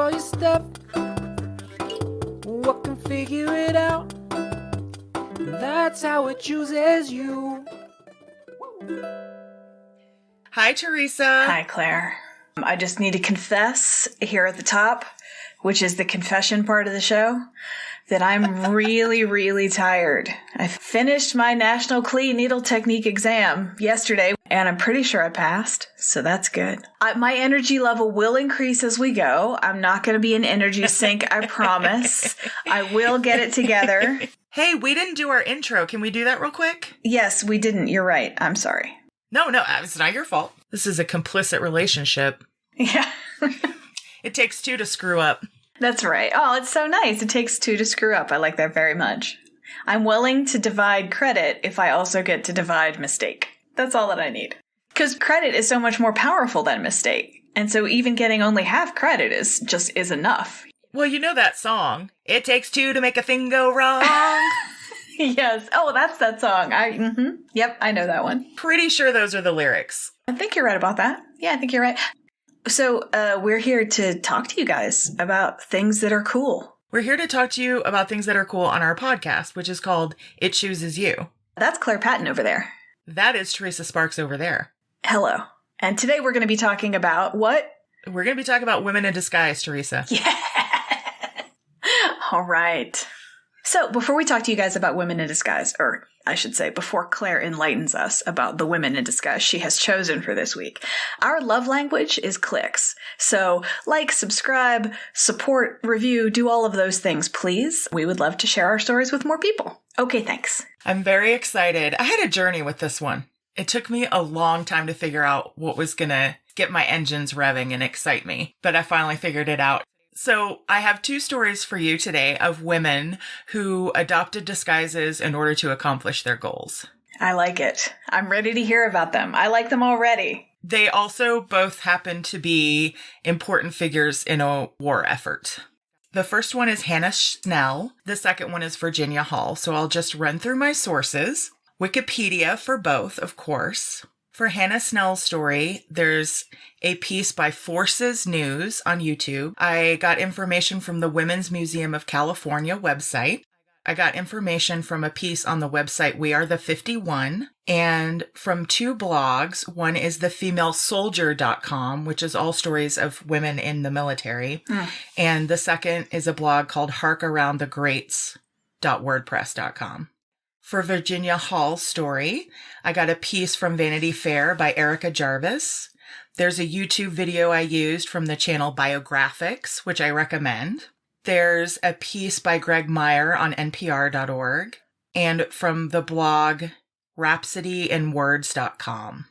all your stuff. What can figure it out? That's how it chooses you. Hi, Teresa. Hi, Claire. I just need to confess here at the top, which is the confession part of the show, that I'm really, really tired. I finished my National Clee Needle Technique exam yesterday, and I'm pretty sure I passed, so that's good. My energy level will increase as we go. I'm not going to be an energy sink, I promise. I will get it together. Hey, we didn't do our intro. Can we do that real quick? Yes, we didn't. You're right. I'm sorry. No, it's not your fault. This is a complicit relationship. Yeah. It takes two to screw up. That's right. Oh, it's so nice. It takes two to screw up. I like that very much. I'm willing to divide credit if I also get to divide mistake. That's all that I need. Because credit is so much more powerful than mistake. And so even getting only half credit is enough. Well, you know that song. It takes two to make a thing go wrong. Yes. Oh, that's that song. Yep, I know that one. Pretty sure those are the lyrics. I think you're right about that. Yeah, I think you're right. So we're here to talk to you guys about things that are cool. We're here to talk to you about things that are cool on our podcast, which is called It Chooses You. That's Claire Patton over there. That is Teresa Sparks over there. Hello. And today we're going to be talking about what? We're going to be talking about women in disguise, Teresa. Yeah. All right. So before we talk to you guys about women in disguise, or I should say before Claire enlightens us about the women in disguise she has chosen for this week, our love language is clicks. So like, subscribe, support, review, do all of those things, please. We would love to share our stories with more people. Okay, thanks. I'm very excited. I had a journey with this one. It took me a long time to figure out what was going to get my engines revving and excite me, but I finally figured it out. So I have two stories for you today of women who adopted disguises in order to accomplish their goals. I like it. I'm ready to hear about them. I like them already. They also both happen to be important figures in a war effort. The first one is Hannah Snell. The second one is Virginia Hall. So I'll just run through my sources. Wikipedia for both, of course. For Hannah Snell's story, there's a piece by Forces News on YouTube. I got information from the Women's Museum of California website. I got information from a piece on the website We Are the 51, and from two blogs. One is thefemalesoldier.com, which is all stories of women in the military. And the second is a blog called harkaroundthegreats.wordpress.com. For Virginia Hall's story, I got a piece from Vanity Fair by Erica Jarvis. There's a YouTube video I used from the channel Biographics, which I recommend. There's a piece by Greg Meyer on NPR.org, and from the blog rhapsodyinwords.com.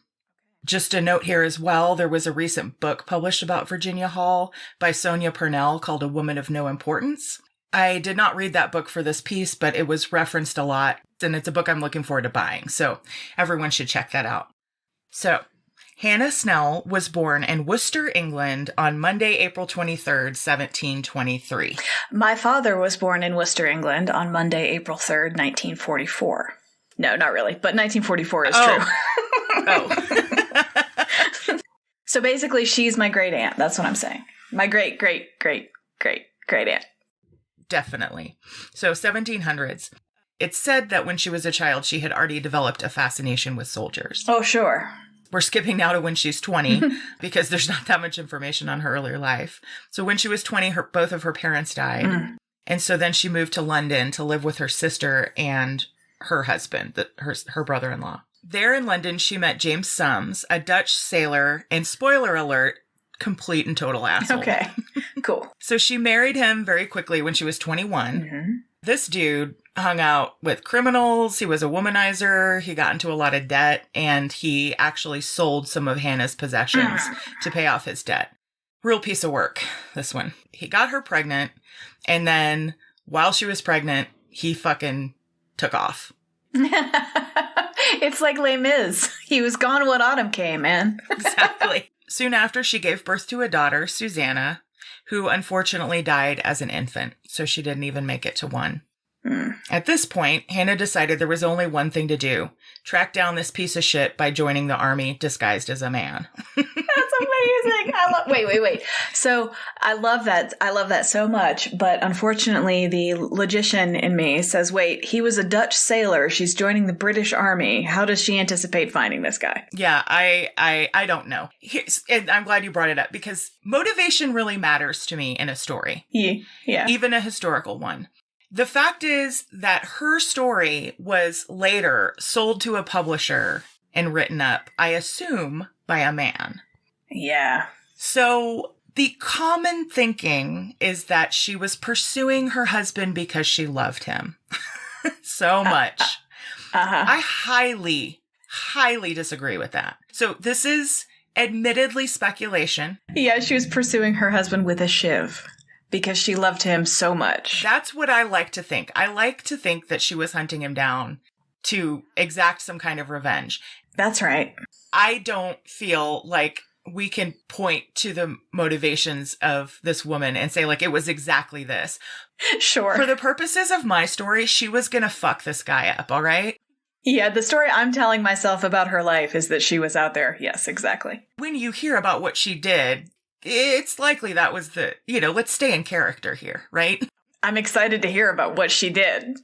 Just a note here as well, there was a recent book published about Virginia Hall by Sonia Purnell called A Woman of No Importance. I did not read that book for this piece, but it was referenced a lot, and it's a book I'm looking forward to buying, so everyone should check that out. So, Hannah Snell was born in Worcester, England on Monday, April 23rd, 1723. My father was born in Worcester, England on Monday, April 3rd, 1944. No, not really, but 1944 is true. Oh. So basically, she's my great aunt. That's what I'm saying. My great, great, great, great, great aunt. Definitely. So 1700s. It's said that when she was a child, she had already developed a fascination with soldiers. Oh, sure. We're skipping now to when she's 20 because there's not that much information on her earlier life. So when she was 20, both of her parents died. And so then she moved to London to live with her sister and her husband, her brother-in-law. There in London, she met James Sums, a Dutch sailor, and spoiler alert, complete and total asshole. Okay, cool. So she married him very quickly when she was 21. This dude hung out with criminals. He was a womanizer. He got into a lot of debt, and he actually sold some of Hannah's possessions to pay off his debt. Real piece of work, this one. He got her pregnant, and then while she was pregnant, he fucking took off. It's like Les Mis. He was gone when autumn came, man. Exactly. Soon after, she gave birth to a daughter, Susanna, who unfortunately died as an infant, so she didn't even make it to one. At this point, Hannah decided there was only one thing to do: track down this piece of shit by joining the army disguised as a man. That's amazing. Wait. So I love that. I love that so much. But unfortunately, the logician in me says, wait, he was a Dutch sailor. She's joining the British Army. How does she anticipate finding this guy? Yeah, I don't know. And I'm glad you brought it up because motivation really matters to me in a story. Yeah. Even a historical one. The fact is that her story was later sold to a publisher and written up, I assume, by a man. Yeah. So the common thinking is that she was pursuing her husband because she loved him so much. I highly disagree with that. So this is admittedly speculation. Yeah, she was pursuing her husband with a shiv because she loved him so much. That's what I like to think. I like to think that she was hunting him down to exact some kind of revenge. That's right. I don't feel like we can point to the motivations of this woman and say, like, it was exactly this. Sure. For the purposes of my story, she was going to fuck this guy up, all right? Yeah, the story I'm telling myself about her life is that she was out there. Yes, exactly. When you hear about what she did, it's likely that was let's stay in character here, right? I'm excited to hear about what she did.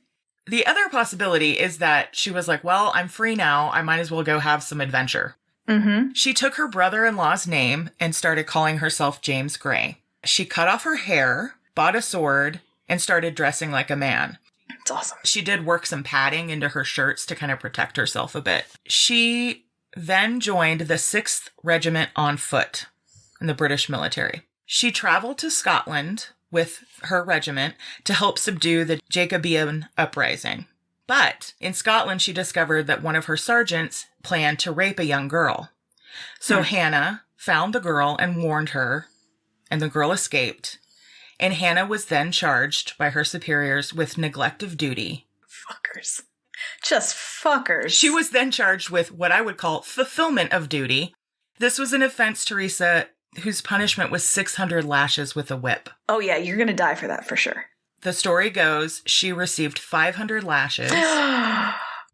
The other possibility is that she was like, well, I'm free now. I might as well go have some adventure. Mm-hmm. She took her brother-in-law's name and started calling herself James Gray. She cut off her hair, bought a sword, and started dressing like a man. It's awesome. She did work some padding into her shirts to kind of protect herself a bit. She then joined the 6th Regiment on foot in the British military. She traveled to Scotland with her regiment to help subdue the Jacobean uprising. But in Scotland, she discovered that one of her sergeants planned to rape a young girl. So Hannah found the girl and warned her, and the girl escaped. And Hannah was then charged by her superiors with neglect of duty. Fuckers. Just fuckers. She was then charged with what I would call fulfillment of duty. This was an offense, Teresa, whose punishment was 600 lashes with a whip. Oh yeah, you're gonna die for that for sure. The story goes she received 500 lashes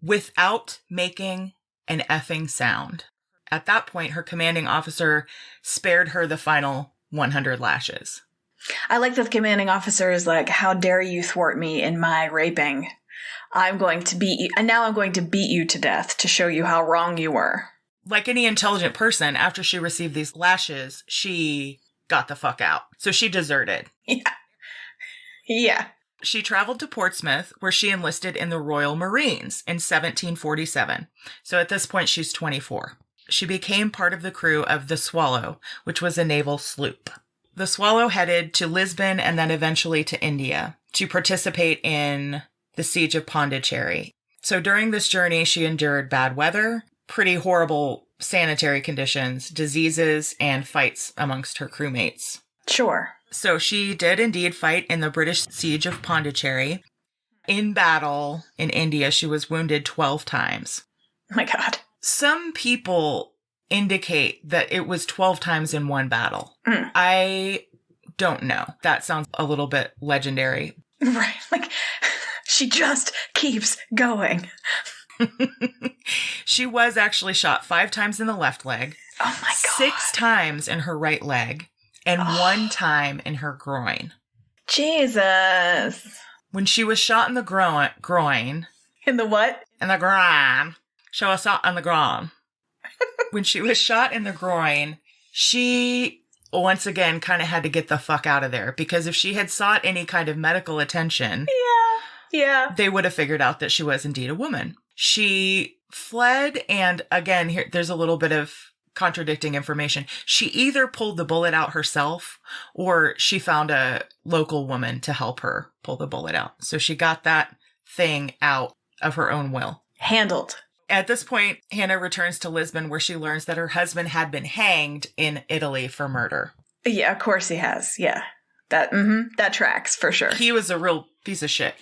without making an effing sound. At that point, her commanding officer spared her the final 100 lashes. I like that the commanding officer is like, how dare you thwart me in my raping? I'm going to beat you, and now I'm going to beat you to death to show you how wrong you were. Like any intelligent person, after she received these lashes, she got the fuck out. So she deserted. Yeah. She traveled to Portsmouth, where she enlisted in the Royal Marines in 1747. So at this point, she's 24. She became part of the crew of the Swallow, which was a naval sloop. The Swallow headed to Lisbon and then eventually to India to participate in the siege of Pondicherry. So during this journey, she endured bad weather, pretty horrible sanitary conditions, diseases, and fights amongst her crewmates. Sure. So she did indeed fight in the British siege of Pondicherry. In battle in India, she was wounded 12 times. Oh my God. Some people indicate that it was 12 times in one battle. I don't know. That sounds a little bit legendary. Right. Like, she just keeps going. She was actually shot 5 times in the left leg. Oh my God. 6 times in her right leg. And 1 time in her groin. Jesus. When she was shot in the groin. In the what? In the groin. She was shot in the groin. When she was shot in the groin, she once again kind of had to get the fuck out of there. Because if she had sought any kind of medical attention, Yeah. they would have figured out that she was indeed a woman. She fled, and again, here there's a little bit of contradicting information. She either pulled the bullet out herself or she found a local woman to help her pull the bullet out. So she got that thing out of her own will. Handled. At this point, Hannah returns to Lisbon where she learns that her husband had been hanged in Italy for murder. Yeah, of course he has. Yeah. That tracks for sure. He was a real piece of shit.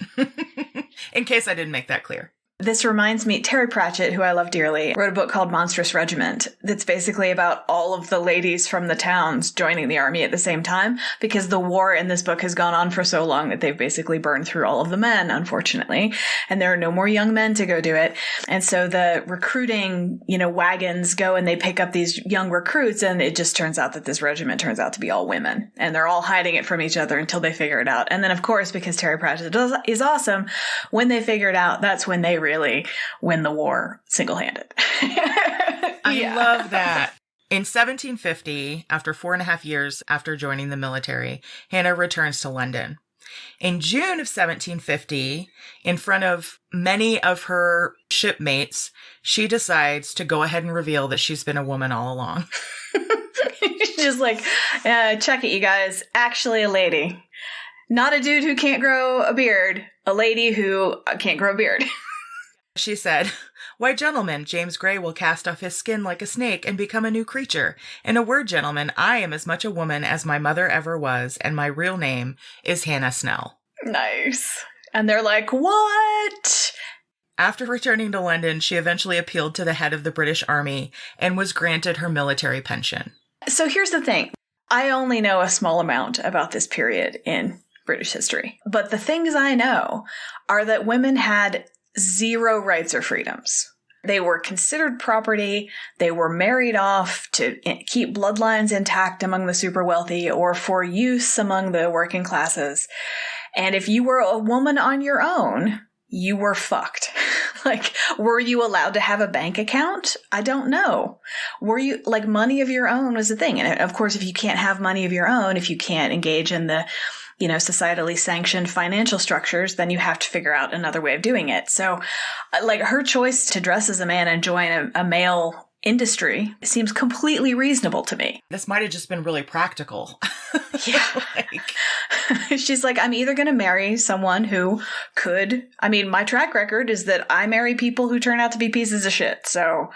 In case I didn't make that clear. This reminds me, Terry Pratchett, who I love dearly, wrote a book called Monstrous Regiment that's basically about all of the ladies from the towns joining the army at the same time, because the war in this book has gone on for so long that they've basically burned through all of the men, unfortunately, and there are no more young men to go do it. And so the recruiting, wagons go and they pick up these young recruits, and it just turns out that this regiment turns out to be all women, and they're all hiding it from each other until they figure it out. And then, of course, because Terry Pratchett is awesome, when they figure it out, that's when they really win the war single-handed. I love that. In 1750, after 4.5 years after joining the military, Hannah returns to London. In June of 1750, in front of many of her shipmates, she decides to go ahead and reveal that she's been a woman all along. She's just like, check it, you guys. Actually a lady. Not a dude who can't grow a beard. A lady who can't grow a beard. She said, "Why, gentlemen, James Gray will cast off his skin like a snake and become a new creature. In a word, gentlemen, I am as much a woman as my mother ever was, and my real name is Hannah Snell." Nice. And they're like, what? After returning to London, she eventually appealed to the head of the British Army and was granted her military pension. So here's the thing. I only know a small amount about this period in British history. But the things I know are that women had zero rights or freedoms. They were considered property. They were married off to keep bloodlines intact among the super wealthy or for use among the working classes. And if you were a woman on your own, you were fucked. Were you allowed to have a bank account? I don't know. Were you, money of your own was a thing. And of course, if you can't have money of your own, if you can't engage in the societally sanctioned financial structures, then you have to figure out another way of doing it. So, her choice to dress as a man and join a male industry seems completely reasonable to me. This might have just been really practical. Yeah. She's like, I'm either going to marry someone who could, my track record is that I marry people who turn out to be pieces of shit. So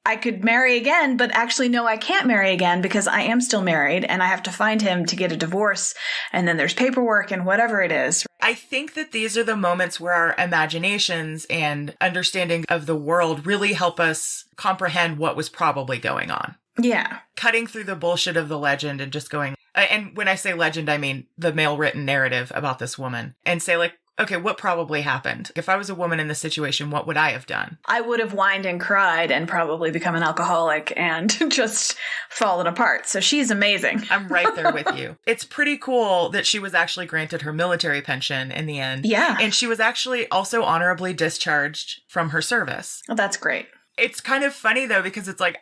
I could marry again, but actually, no, I can't marry again because I am still married and I have to find him to get a divorce. And then there's paperwork and whatever it is. I think that these are the moments where our imaginations and understanding of the world really help us comprehend what was probably going on. Yeah. Cutting through the bullshit of the legend and just going, and when I say legend, I mean the male written narrative about this woman, and say okay, what probably happened? If I was a woman in this situation, what would I have done? I would have whined and cried and probably become an alcoholic and just fallen apart. So she's amazing. I'm right there with you. It's pretty cool that she was actually granted her military pension in the end. Yeah. And she was actually also honorably discharged from her service. Oh, that's great. It's kind of funny, though, because it's like,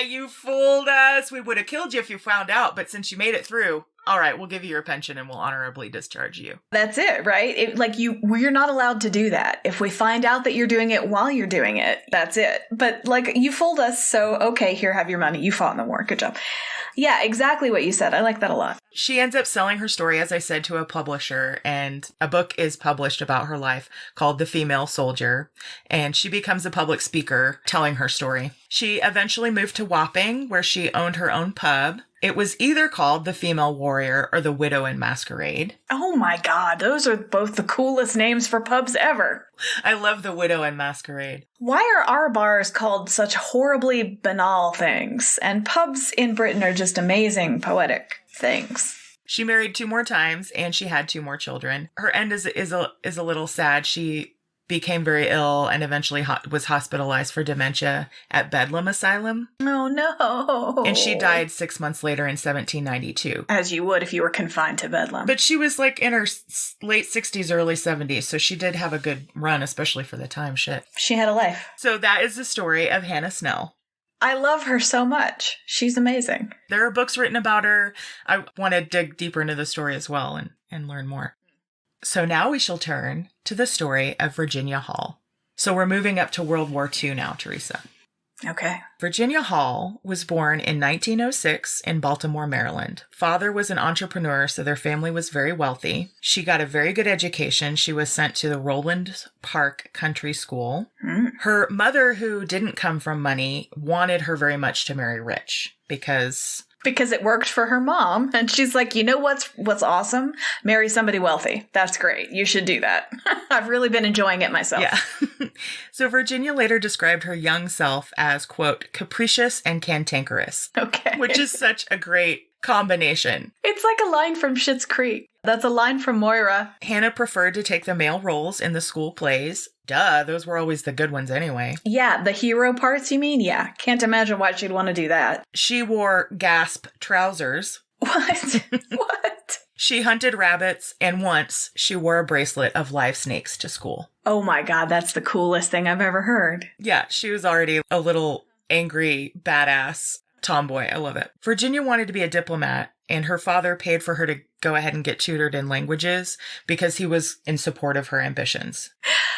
you fooled us. We would have killed you if you found out. But since you made it through, all right, we'll give you your pension and we'll honorably discharge you. That's it, right? We're not allowed to do that. If we find out that you're doing it while you're doing it, that's it. But you fooled us, so okay, here, have your money. You fought in the war. Good job. Yeah, exactly what you said. I like that a lot. She ends up selling her story, as I said, to a publisher, and a book is published about her life called The Female Soldier, and she becomes a public speaker telling her story. She eventually moved to Wapping, where she owned her own pub. It was either called The Female Warrior or The Widow in Masquerade. Oh my God, those are both the coolest names for pubs ever. I love The Widow in Masquerade. Why are our bars called such horribly banal things? And pubs in Britain are just amazing, poetic things. She married 2 more times and she had 2 more children. Her end is a little sad. She became very ill and eventually was hospitalized for dementia at Bedlam Asylum. Oh, no. And she died 6 months later in 1792. As you would if you were confined to Bedlam. But she was in her late 60s, early 70s, so she did have a good run, especially for the time. Shit. She had a life. So that is the story of Hannah Snell. I love her so much. She's amazing. There are books written about her. I want to dig deeper into the story as well and learn more. So now we shall turn to the story of Virginia Hall. So we're moving up to World War II now, Teresa. Okay. Virginia Hall was born in 1906 in Baltimore, Maryland. Father was an entrepreneur, so their family was very wealthy. She got a very good education. She was sent to the Roland Park Country School. Her mother, who didn't come from money, wanted her very much to marry rich because Because it worked for her mom. And she's like, you know what's awesome? Marry somebody wealthy. That's great. You should do that. I've really been enjoying it myself. Yeah. So Virginia later described her young self as, quote, capricious and cantankerous. Okay. Which is such a great combination. It's like a line from Schitt's Creek. That's a line from Moira. Hannah preferred to take the male roles in the school plays. Duh, those were always the good ones anyway. Yeah, the hero parts, you mean? Yeah, can't imagine why she'd want to do that. She wore gasp trousers. What? What? She hunted rabbits, and once she wore a bracelet of live snakes to school. Oh my God, that's the coolest thing I've ever heard. Yeah, she was already a little angry, badass tomboy. I love it. Virginia wanted to be a diplomat, and her father paid for her to go ahead and get tutored in languages because he was in support of her ambitions.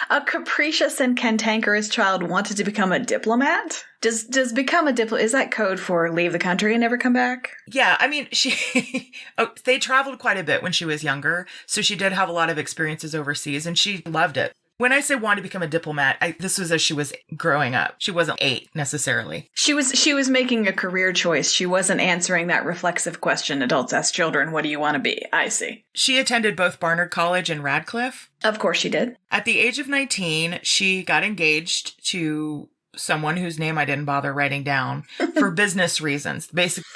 A capricious and cantankerous child wanted to become a diplomat? Does become a diplomat, is that code for leave the country and never come back? Yeah, I mean, they traveled quite a bit when she was younger, so she did have a lot of experiences overseas, and she loved it. When I say wanted to become a diplomat, this was as she was growing up. She wasn't 8 necessarily. She was making a career choice. She wasn't answering that reflexive question adults ask children, what do you want to be? I see. She attended both Barnard College and Radcliffe. Of course she did. At the age of 19, she got engaged to someone whose name I didn't bother writing down for business reasons. Basically,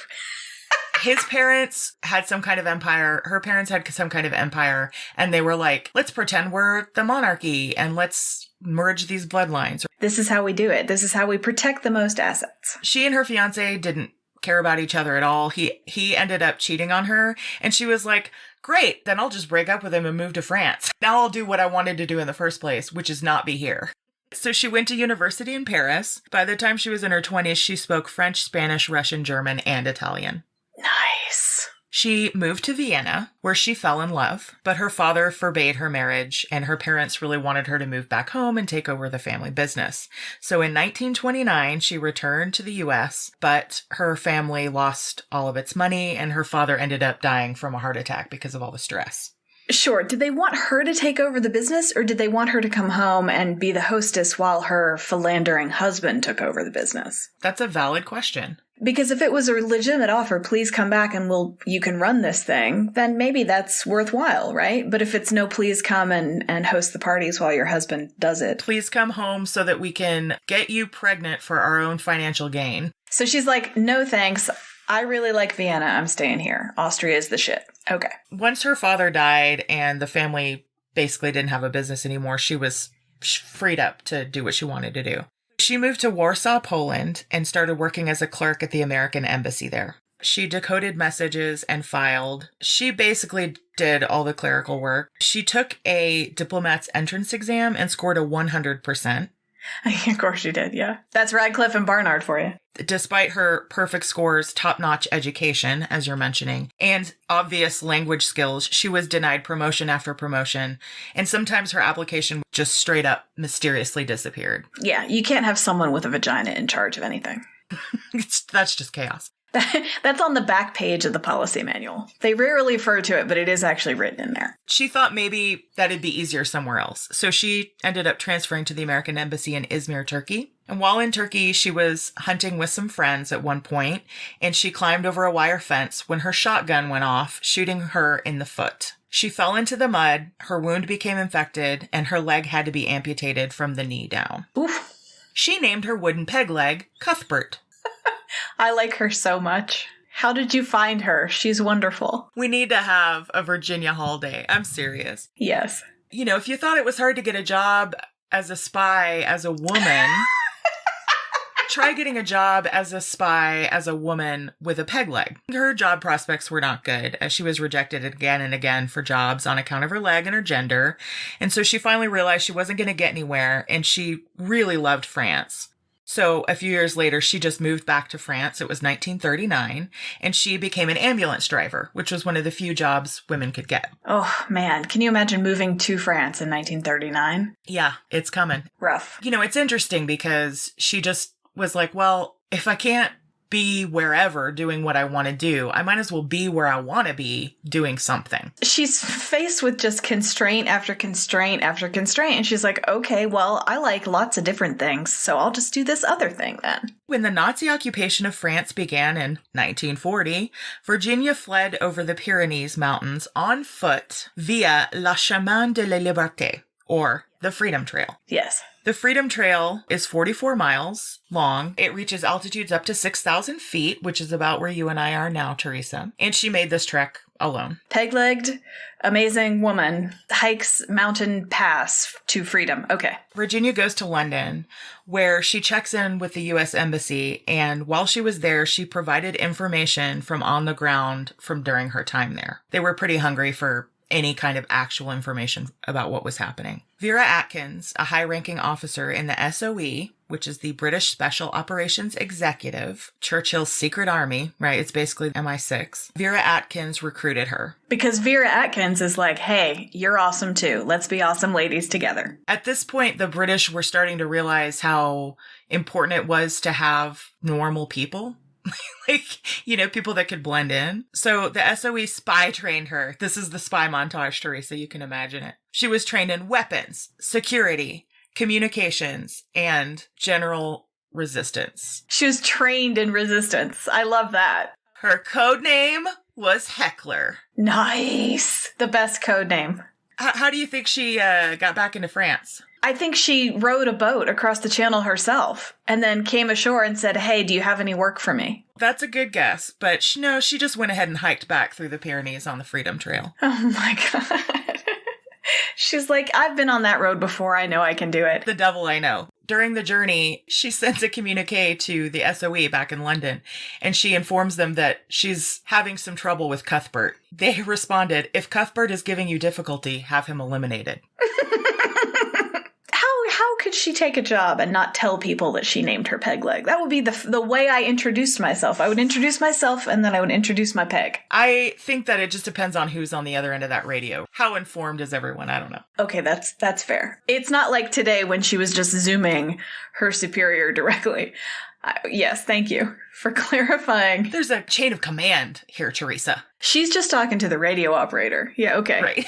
his parents had some kind of empire. Her parents had some kind of empire. And they were like, let's pretend we're the monarchy and let's merge these bloodlines. This is how we do it. This is how we protect the most assets. She and her fiance didn't care about each other at all. He ended up cheating on her. And she was like, great, then I'll just break up with him and move to France. Now I'll do what I wanted to do in the first place, which is not be here. So she went to university in Paris. By the time she was in her 20s, she spoke French, Spanish, Russian, German, and Italian. Nice. She moved to Vienna, where she fell in love, but her father forbade her marriage, and her parents really wanted her to move back home and take over the family business. So in 1929, she returned to the U.S., but her family lost all of its money, and her father ended up dying from a heart attack because of all the stress. Sure. Did they want her to take over the business, or did they want her to come home and be the hostess while her philandering husband took over the business? That's a valid question. Because if it was a legitimate offer, please come back and you can run this thing, then maybe that's worthwhile, right? But if it's no, please come and host the parties while your husband does it. Please come home so that we can get you pregnant for our own financial gain. So she's like, no thanks. I really like Vienna. I'm staying here. Austria is the shit. Okay. Once her father died and the family basically didn't have a business anymore, she was freed up to do what she wanted to do. She moved to Warsaw, Poland, and started working as a clerk at the American embassy there. She decoded messages and filed. She basically did all the clerical work. She took a diplomat's entrance exam and scored a 100%. Of course she did, yeah. That's Radcliffe and Barnard for you. Despite her perfect scores, top-notch education, as you're mentioning, and obvious language skills, she was denied promotion after promotion, and sometimes her application just straight up mysteriously disappeared. Yeah, you can't have someone with a vagina in charge of anything. That's just chaos. That's on the back page of the policy manual. They rarely refer to it, but it is actually written in there. She thought maybe that'd be easier somewhere else. So she ended up transferring to the American embassy in Izmir, Turkey. And while in Turkey, she was hunting with some friends at one point, and she climbed over a wire fence when her shotgun went off, shooting her in the foot. She fell into the mud, her wound became infected, and her leg had to be amputated from the knee down. Oof. She named her wooden peg leg Cuthbert. I like her so much. How did you find her? She's wonderful. We need to have a Virginia Hall Day. I'm serious. Yes. You know, if you thought it was hard to get a job as a spy as a woman, try getting a job as a spy as a woman with a peg leg. Her job prospects were not good, as she was rejected again and again for jobs on account of her leg and her gender. And so she finally realized she wasn't going to get anywhere, and she really loved France. So a few years later, she just moved back to France. It was 1939, and she became an ambulance driver, which was one of the few jobs women could get. Oh, man. Can you imagine moving to France in 1939? Yeah, it's coming. Rough. You know, it's interesting because she just was like, well, if I can't be wherever doing what I want to do. I might as well be where I want to be doing something. She's faced with just constraint after constraint after constraint. And she's like, okay, well, I like lots of different things, so I'll just do this other thing then. When the Nazi occupation of France began in 1940, Virginia fled over the Pyrenees Mountains on foot via La Chemin de la Liberté, or the Freedom Trail. Yes. The Freedom Trail is 44 miles long. It reaches altitudes up to 6,000 feet, which is about where you and I are now, Teresa. And she made this trek alone. Peg-legged, amazing woman hikes mountain pass to freedom. Okay. Virginia goes to London, where she checks in with the U.S. Embassy. And while she was there, she provided information from on the ground from during her time there. They were pretty hungry for any kind of actual information about what was happening. Vera Atkins, a high-ranking officer in the SOE, which is the British Special Operations Executive, Churchill's secret army, right? It's basically MI6. Vera Atkins recruited her. Because Vera Atkins is like, hey, you're awesome too. Let's be awesome ladies together. At this point, the British were starting to realize how important it was to have normal people. People that could blend in. So the SOE spy trained her. This is the spy montage, Teresa. You can imagine it. She was trained in weapons, security, communications, and general resistance. She was trained in resistance. I love that. Her code name was Heckler. Nice. The best code name. How do you think she got back into France? I think she rowed a boat across the channel herself and then came ashore and said, hey, do you have any work for me? That's a good guess, but she just went ahead and hiked back through the Pyrenees on the Freedom Trail. Oh my God. She's like, I've been on that road before. I know I can do it. The devil I know. During the journey, she sends a communique to the SOE back in London, and she informs them that she's having some trouble with Cuthbert. They responded, if Cuthbert is giving you difficulty, have him eliminated. How could she take a job and not tell people that she named her peg leg? That would be the way I introduced myself. I would introduce myself and then I would introduce my peg. I think that it just depends on who's on the other end of that radio. How informed is everyone? I don't know. Okay, that's fair. It's not like today when she was just zooming her superior directly. Yes, thank you for clarifying. There's a chain of command here, Teresa. She's just talking to the radio operator. Yeah, okay. Right.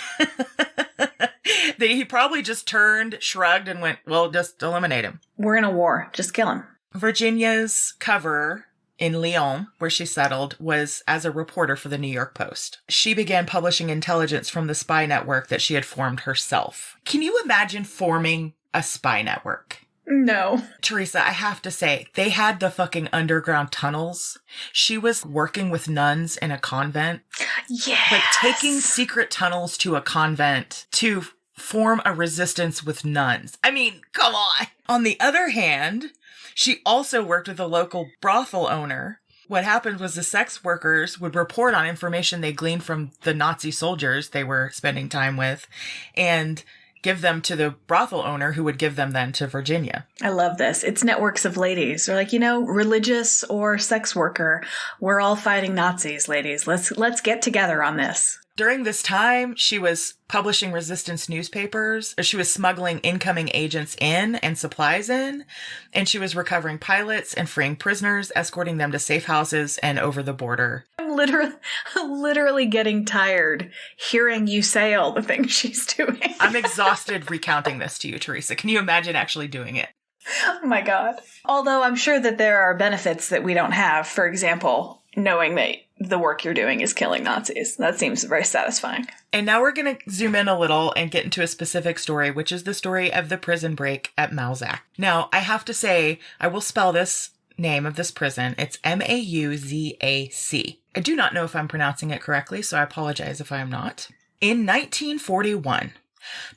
He probably just turned, shrugged, and went, well, just eliminate him. We're in a war. Just kill him. Virginia's cover in Lyon, where she settled, was as a reporter for the New York Post. She began publishing intelligence from the spy network that she had formed herself. Can you imagine forming a spy network? No. Teresa, I have to say, they had the fucking underground tunnels. She was working with nuns in a convent. Yes. Like taking secret tunnels to a convent to form a resistance with nuns. I mean, come on. On the other hand, she also worked with a local brothel owner. What happened was the sex workers would report on information they gleaned from the Nazi soldiers they were spending time with and give them to the brothel owner who would give them then to Virginia. I love this. It's networks of ladies. They're like, religious or sex worker, we're all fighting Nazis, ladies. Let's get together on this. During this time, she was publishing resistance newspapers. She was smuggling incoming agents in and supplies in. And she was recovering pilots and freeing prisoners, escorting them to safe houses and over the border. I'm literally getting tired hearing you say all the things she's doing. I'm exhausted recounting this to you, Teresa. Can you imagine actually doing it? Oh my God. Although I'm sure that there are benefits that we don't have. For example, knowing that the work you're doing is killing Nazis. That seems very satisfying. And now we're going to zoom in a little and get into a specific story, which is the story of the prison break at Malzac. Now, I have to say, I will spell this name of this prison. It's Mauzac. I do not know if I'm pronouncing it correctly, so I apologize if I am not. In 1941,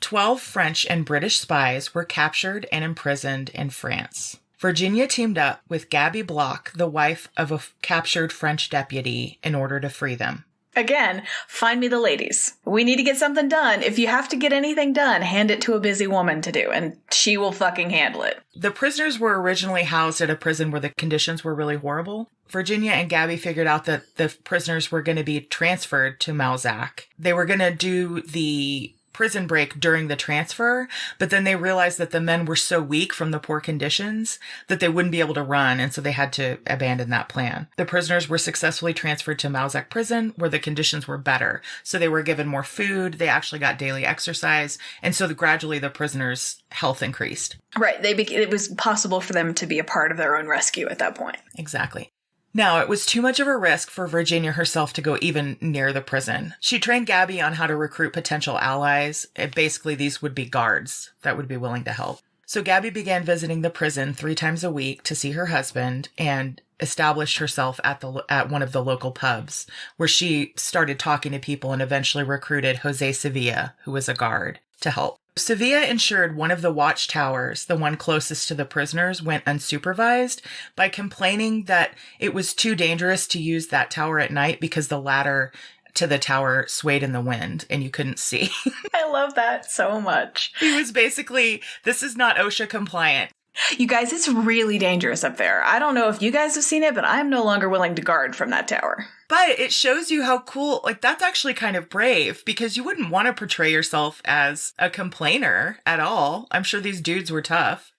12 French and British spies were captured and imprisoned in France. Virginia teamed up with Gabby Bloch, the wife of a captured French deputy, in order to free them. Again, find me the ladies. We need to get something done. If you have to get anything done, hand it to a busy woman to do, and she will fucking handle it. The prisoners were originally housed at a prison where the conditions were really horrible. Virginia and Gabby figured out that the prisoners were going to be transferred to Malzac. They were going to do the prison break during the transfer, but then they realized that the men were so weak from the poor conditions that they wouldn't be able to run, and so they had to abandon that plan. The prisoners were successfully transferred to Malzac prison, where the conditions were better. So they were given more food, they actually got daily exercise, and so gradually the prisoners' health increased. Right. It was possible for them to be a part of their own rescue at that point. Exactly. Now, it was too much of a risk for Virginia herself to go even near the prison. She trained Gabby on how to recruit potential allies. Basically, these would be guards that would be willing to help. So Gabby began visiting the prison 3 times a week to see her husband and established herself at one of the local pubs, where she started talking to people and eventually recruited Jose Sevilla, who was a guard, to help. Sevilla ensured one of the watchtowers, the one closest to the prisoners, went unsupervised by complaining that it was too dangerous to use that tower at night because the ladder to the tower swayed in the wind and you couldn't see. I love that so much. He was basically, this is not OSHA compliant. You guys, it's really dangerous up there. I don't know if you guys have seen it, but I'm no longer willing to guard from that tower. But it shows you how cool, like, that's actually kind of brave, because you wouldn't want to portray yourself as a complainer at all. I'm sure these dudes were tough.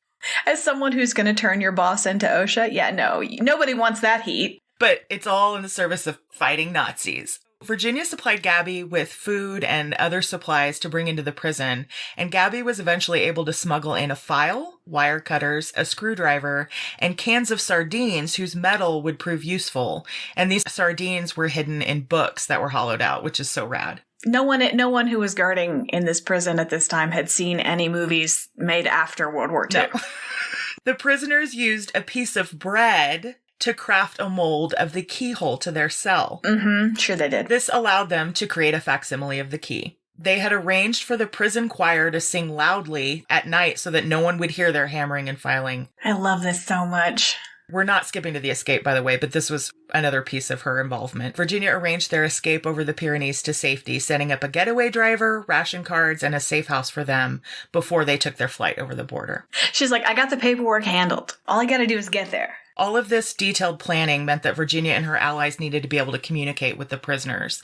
As someone who's going to turn your boss into OSHA, yeah, no, nobody wants that heat. But it's all in the service of fighting Nazis. Virginia supplied Gabby with food and other supplies to bring into the prison, and Gabby was eventually able to smuggle in a file, wire cutters, a screwdriver, and cans of sardines whose metal would prove useful. And these sardines were hidden in books that were hollowed out, which is so rad. No one who was guarding in this prison at this time had seen any movies made after World War II. No. The prisoners used a piece of bread to craft a mold of the keyhole to their cell. Mm-hmm. Sure they did. This allowed them to create a facsimile of the key. They had arranged for the prison choir to sing loudly at night so that no one would hear their hammering and filing. I love this so much. We're not skipping to the escape, by the way, but this was another piece of her involvement. Virginia arranged their escape over the Pyrenees to safety, setting up a getaway driver, ration cards, and a safe house for them before they took their flight over the border. She's like, I got the paperwork handled. All I got to do is get there. All of this detailed planning meant that Virginia and her allies needed to be able to communicate with the prisoners.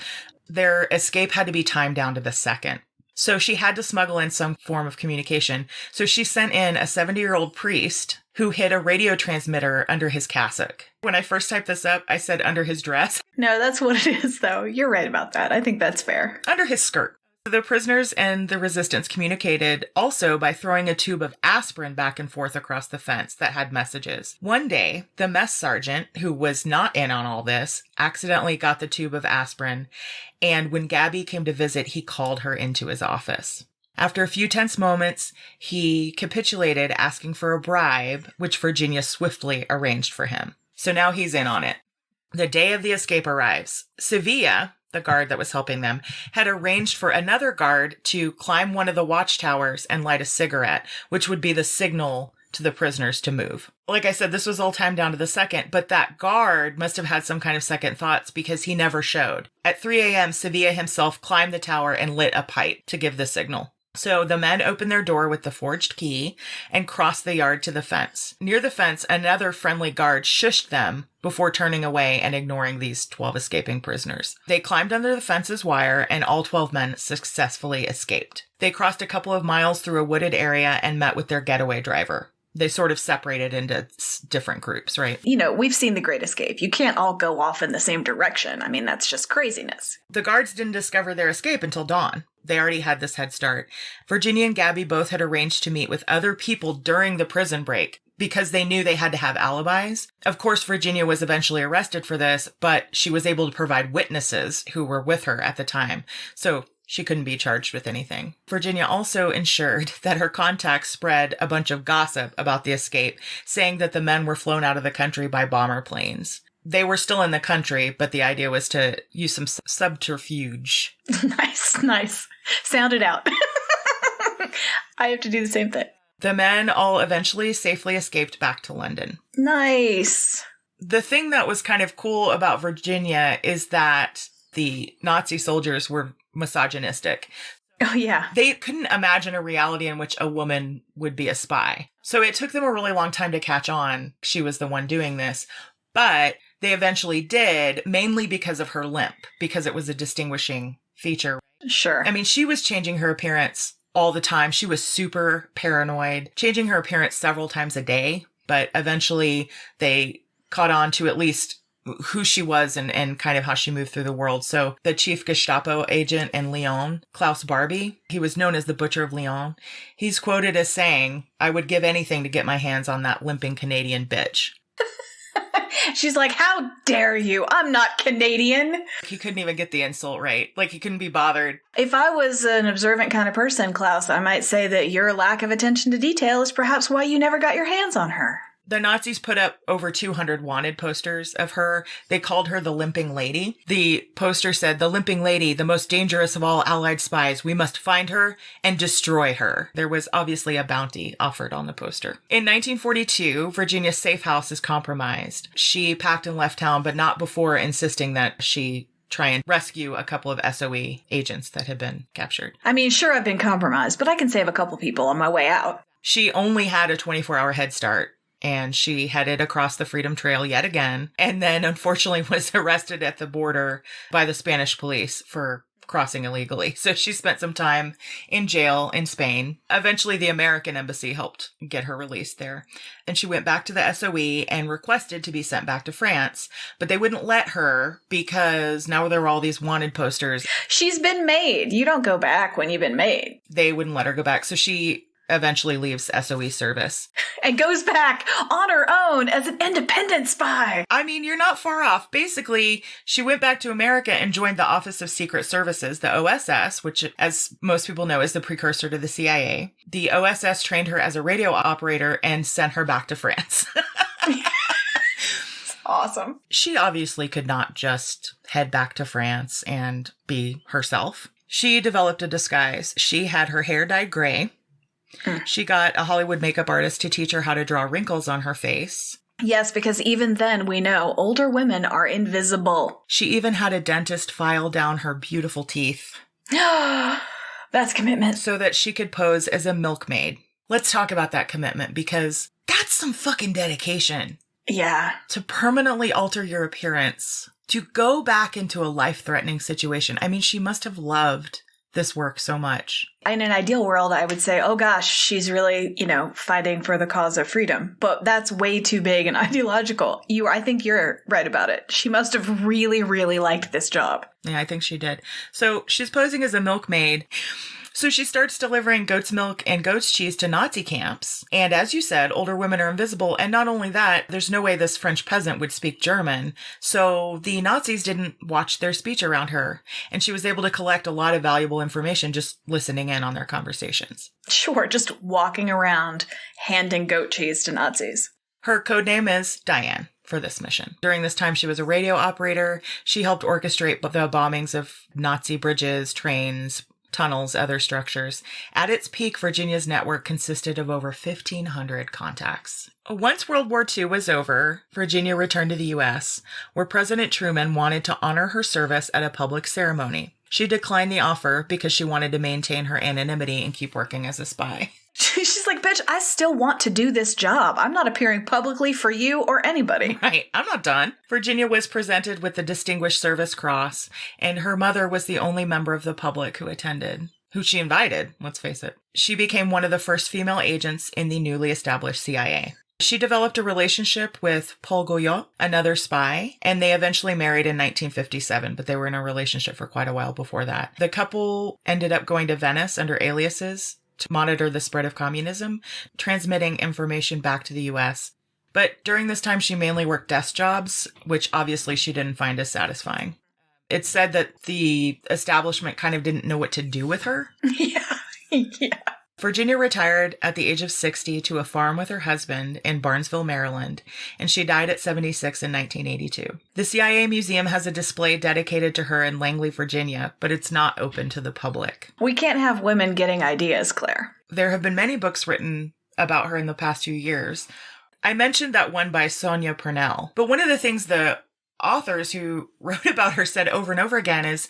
Their escape had to be timed down to the second. So she had to smuggle in some form of communication. So she sent in a 70-year-old priest who hid a radio transmitter under his cassock. When I first typed this up, I said under his dress. No, that's what it is, though. You're right about that. I think that's fair. Under his skirt. The prisoners and the resistance communicated also by throwing a tube of aspirin back and forth across the fence that had messages. One day, the mess sergeant, who was not in on all this, accidentally got the tube of aspirin, and when Gabby came to visit, he called her into his office. After a few tense moments, he capitulated, asking for a bribe, which Virginia swiftly arranged for him. So now he's in on it. The day of the escape arrives. Sevilla, the guard that was helping them, had arranged for another guard to climb one of the watchtowers and light a cigarette, which would be the signal to the prisoners to move. Like I said, this was all timed down to the second, but that guard must have had some kind of second thoughts because he never showed. At 3 a.m., Sevilla himself climbed the tower and lit a pipe to give the signal. So the men opened their door with the forged key and crossed the yard to the fence. Near the fence, another friendly guard shushed them before turning away and ignoring these 12 escaping prisoners. They climbed under the fence's wire, and all 12 men successfully escaped. They crossed a couple of miles through a wooded area and met with their getaway driver. They sort of separated into different groups, right? You know, we've seen The Great Escape. You can't all go off in the same direction. I mean, that's just craziness. The guards didn't discover their escape until dawn. They already had this head start. Virginia and Gabby both had arranged to meet with other people during the prison break because they knew they had to have alibis. Of course, Virginia was eventually arrested for this, but she was able to provide witnesses who were with her at the time. So she couldn't be charged with anything. Virginia also ensured that her contacts spread a bunch of gossip about the escape, saying that the men were flown out of the country by bomber planes. They were still in the country, but the idea was to use some subterfuge. Nice. Sound it out. I have to do the same thing. The men all eventually safely escaped back to London. Nice. The thing that was kind of cool about Virginia is that the Nazi soldiers were misogynistic. Oh, yeah. They couldn't imagine a reality in which a woman would be a spy. So it took them a really long time to catch on she was the one doing this. But they eventually did, mainly because of her limp, because it was a distinguishing feature. Sure. I mean, she was changing her appearance all the time. She was super paranoid, changing her appearance several times a day. But eventually they caught on to at least who she was and kind of how she moved through the world. So the chief Gestapo agent in Lyon, Klaus Barbie, he was known as the Butcher of Lyon. He's quoted as saying, "I would give anything to get my hands on that limping Canadian bitch." She's like, how dare you? I'm not Canadian. He couldn't even get the insult right. Like, he couldn't be bothered. If I was an observant kind of person, Klaus, I might say that your lack of attention to detail is perhaps why you never got your hands on her. The Nazis put up over 200 wanted posters of her. They called her the Limping Lady. The poster said, "The Limping Lady, the most dangerous of all Allied spies. We must find her and destroy her." There was obviously a bounty offered on the poster. In 1942, Virginia's safe house is compromised. She packed and left town, but not before insisting that she try and rescue a couple of SOE agents that had been captured. I mean, sure, I've been compromised, but I can save a couple people on my way out. She only had a 24-hour head start. And she headed across the Freedom Trail yet again, and then unfortunately was arrested at the border by the Spanish police for crossing illegally. So she spent some time in jail in Spain. Eventually, the American embassy helped get her released there. And she went back to the SOE and requested to be sent back to France, but they wouldn't let her because now there were all these wanted posters. She's been made. You don't go back when you've been made. They wouldn't let her go back. So she eventually leaves SOE service. And goes back on her own as an independent spy. I mean, you're not far off. Basically, she went back to America and joined the Office of Secret Services, the OSS, which, as most people know, is the precursor to the CIA. The OSS trained her as a radio operator and sent her back to France. Awesome. She obviously could not just head back to France and be herself. She developed a disguise. She had her hair dyed gray. She got a Hollywood makeup artist to teach her how to draw wrinkles on her face. Yes, because even then we know older women are invisible. She even had a dentist file down her beautiful teeth. That's commitment. So that she could pose as a milkmaid. Let's talk about that commitment because that's some fucking dedication. Yeah. To permanently alter your appearance. To go back into a life-threatening situation. I mean, she must have loved this work so much. In an ideal world, I would say, oh gosh, she's really, fighting for the cause of freedom. But that's way too big and ideological. I think you're right about it. She must have really, really liked this job. Yeah, I think she did. So she's posing as a milkmaid. So she starts delivering goat's milk and goat's cheese to Nazi camps. And as you said, older women are invisible. And not only that, there's no way this French peasant would speak German. So the Nazis didn't watch their speech around her. And she was able to collect a lot of valuable information just listening in on their conversations. Sure, just walking around handing goat cheese to Nazis. Her codename is Diane for this mission. During this time, she was a radio operator. She helped orchestrate the bombings of Nazi bridges, trains, tunnels, other structures. At its peak, Virginia's network consisted of over 1,500 contacts. Once World War II was over, Virginia returned to the U.S., where President Truman wanted to honor her service at a public ceremony. She declined the offer because she wanted to maintain her anonymity and keep working as a spy. She's like, bitch, I still want to do this job. I'm not appearing publicly for you or anybody. Right, I'm not done. Virginia was presented with the Distinguished Service Cross, and her mother was the only member of the public who attended, who she invited, let's face it. She became one of the first female agents in the newly established CIA. She developed a relationship with Paul Gouillot, another spy, and they eventually married in 1957, but they were in a relationship for quite a while before that. The couple ended up going to Venice under aliases to monitor the spread of communism, transmitting information back to the U.S. But during this time, she mainly worked desk jobs, which obviously she didn't find as satisfying. It's said that the establishment kind of didn't know what to do with her. Yeah. Virginia retired at the age of 60 to a farm with her husband in Barnesville, Maryland, and she died at 76 in 1982. The CIA Museum has a display dedicated to her in Langley, Virginia, but it's not open to the public. We can't have women getting ideas, Claire. There have been many books written about her in the past few years. I mentioned that one by Sonia Purnell, but one of the things the authors who wrote about her said over and over again is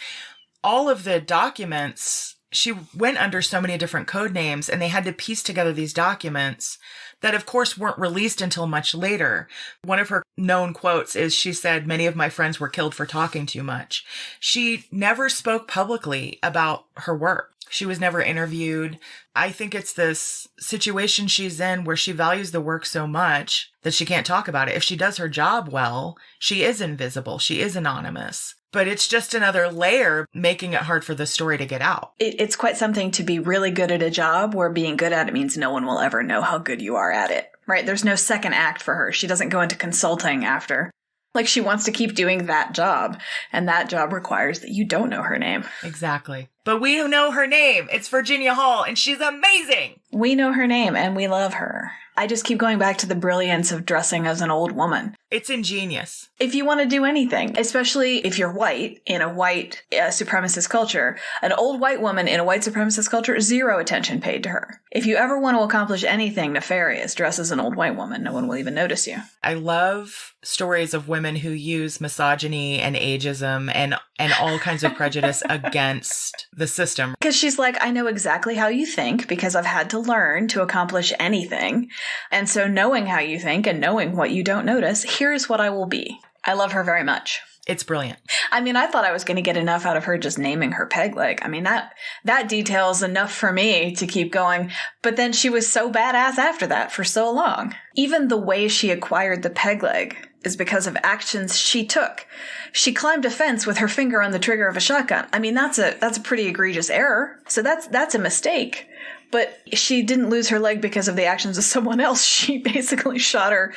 all of the documents she went under so many different code names, and they had to piece together these documents that, of course, weren't released until much later. One of her known quotes is she said, "Many of my friends were killed for talking too much." She never spoke publicly about her work. She was never interviewed. I think it's this situation she's in where she values the work so much that she can't talk about it. If she does her job well, she is invisible. She is anonymous. But it's just another layer making it hard for the story to get out. It's quite something to be really good at a job where being good at it means no one will ever know how good you are at it, right? There's no second act for her. She doesn't go into consulting after. Like, she wants to keep doing that job, and that job requires that you don't know her name. Exactly. But we know her name. It's Virginia Hall, and she's amazing. We know her name, and we love her. I just keep going back to the brilliance of dressing as an old woman. It's ingenious. If you want to do anything, especially if you're white in a white supremacist culture, an old white woman in a white supremacist culture, zero attention paid to her. If you ever want to accomplish anything nefarious, dress as an old white woman. No one will even notice you. I love stories of women who use misogyny and ageism and all kinds of prejudice against the system. Because she's like, I know exactly how you think because I've had to learn to accomplish anything. And so knowing how you think and knowing what you don't notice, here's what I will be. I love her very much. It's brilliant. I mean, I thought I was going to get enough out of her just naming her peg leg. I mean, that detail is enough for me to keep going. But then she was so badass after that for so long. Even the way she acquired the peg leg is because of actions she took. She climbed a fence with her finger on the trigger of a shotgun. I mean, that's a pretty egregious error. So that's a mistake. But she didn't lose her leg because of the actions of someone else. She basically shot her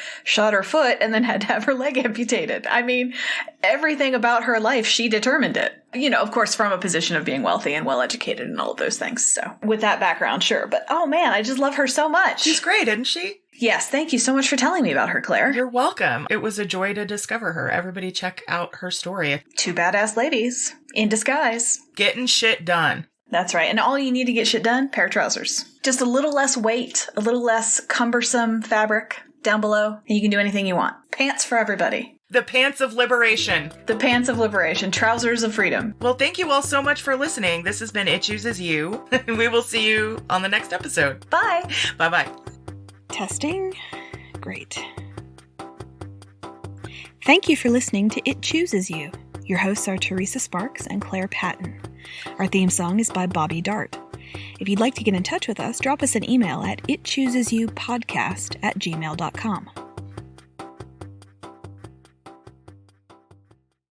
foot and then had to have her leg amputated. I mean, everything about her life, she determined it. You know, of course, from a position of being wealthy and well-educated and all of those things. So with that background, sure. But oh man, I just love her so much. She's great, isn't she? Yes, thank you so much for telling me about her, Claire. You're welcome. It was a joy to discover her. Everybody check out her story. Two badass ladies in disguise. Getting shit done. That's right. And all you need to get shit done, pair of trousers. Just a little less weight, a little less cumbersome fabric down below, and you can do anything you want. Pants for everybody. The pants of liberation. The pants of liberation. Trousers of freedom. Well, thank you all so much for listening. This has been It Chooses You. We will see you on the next episode. Bye. Bye-bye. Testing. Great. Thank you for listening to It Chooses You. Your hosts are Teresa Sparks and Claire Patton. Our theme song is by Bobby Dart. If you'd like to get in touch with us, drop us an email at itchoosesyoupodcast@gmail.com.